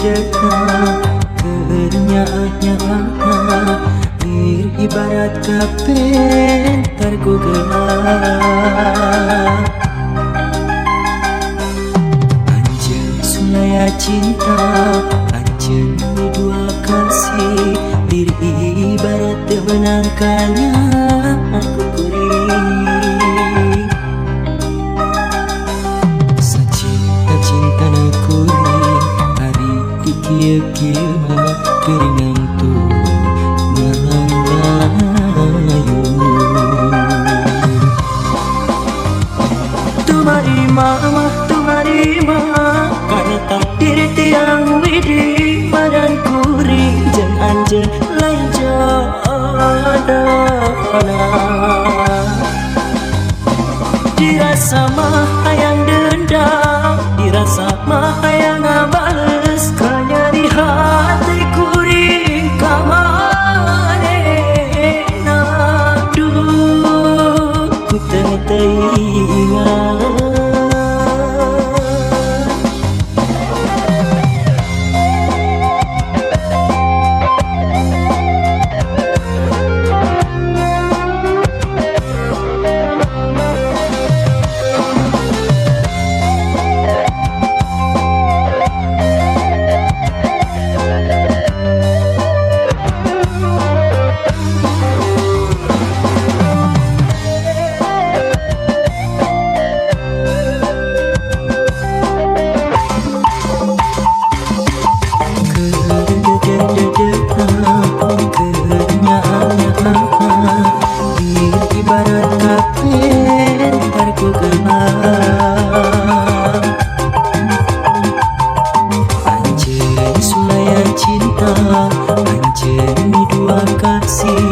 jeka kenyanya ibarat kapen tergogelap. Anjeun sulaya cinta, anjeun dua kasih, diri ibarat menangkanya aku kuring. Cinta na kuring, hari dikieu-kieu mah keringan tuh malang-layu. Tumarima karena takdir tiang widi badan kuring jeung anjeun lain jodohna. Dirasa mah hayang dendam, dirasa mah hayang ngabales, kanya di hati kuring ka manehna. Duh, ku teu ingat. Ibarat kapen tergogelap. Anjeun sulaya cinta, anjeun dua kasih,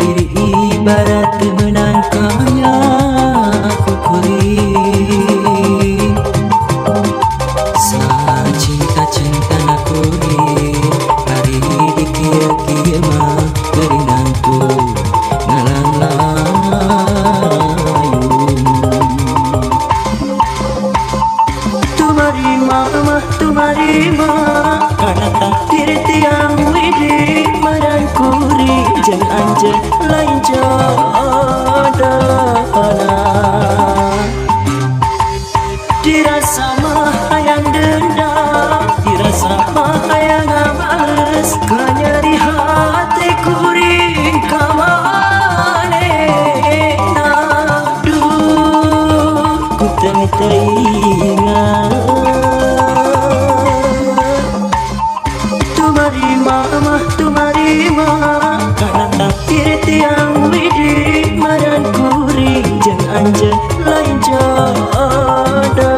diri ibarat menangkanya aku kuring. Cinta na kuring, hari dikieu-kieu mah keringan tuh tumarima karena takdir tiang widi badan kuring jeung anjeun lain jodohna. Dirasa mah hayang dendam, dirasa mah hayang ngabales, kanya di hati kuring ka manehna. Duh, ku teu ingat. Tumarima karena takdir tiang widi badan kuring jeung anjeun lain jodohna.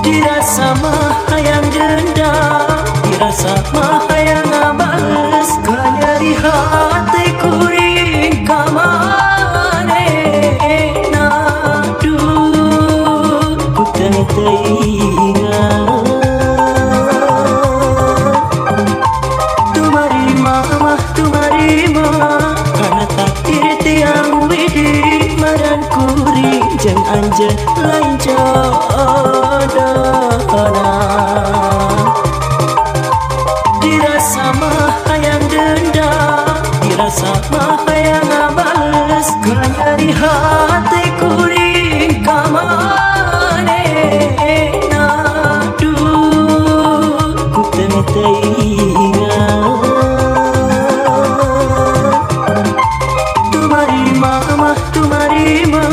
Dirasa mah hayang dendam, dirasa mah hayang ngabales, kanya di hati kuring ka manehna. Duh, ku teu ingat. Tumarima karena takdir tiang widi badan kuring jeung anjeun lain jodohna. Dirasa mah hayang dendam, dirasa mah hayang ngabales, kanya di hati kuring ka manehna. Duh, ku teu ingat. Tumarima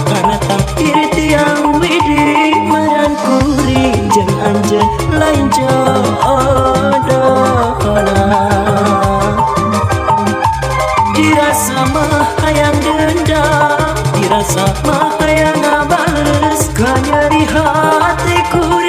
karena takdir tiang widi badan kuring jeung anjeun lain jodohna. Dirasa mah hayang dendam, dirasa mah hayang ngabales, kanya di hati kuring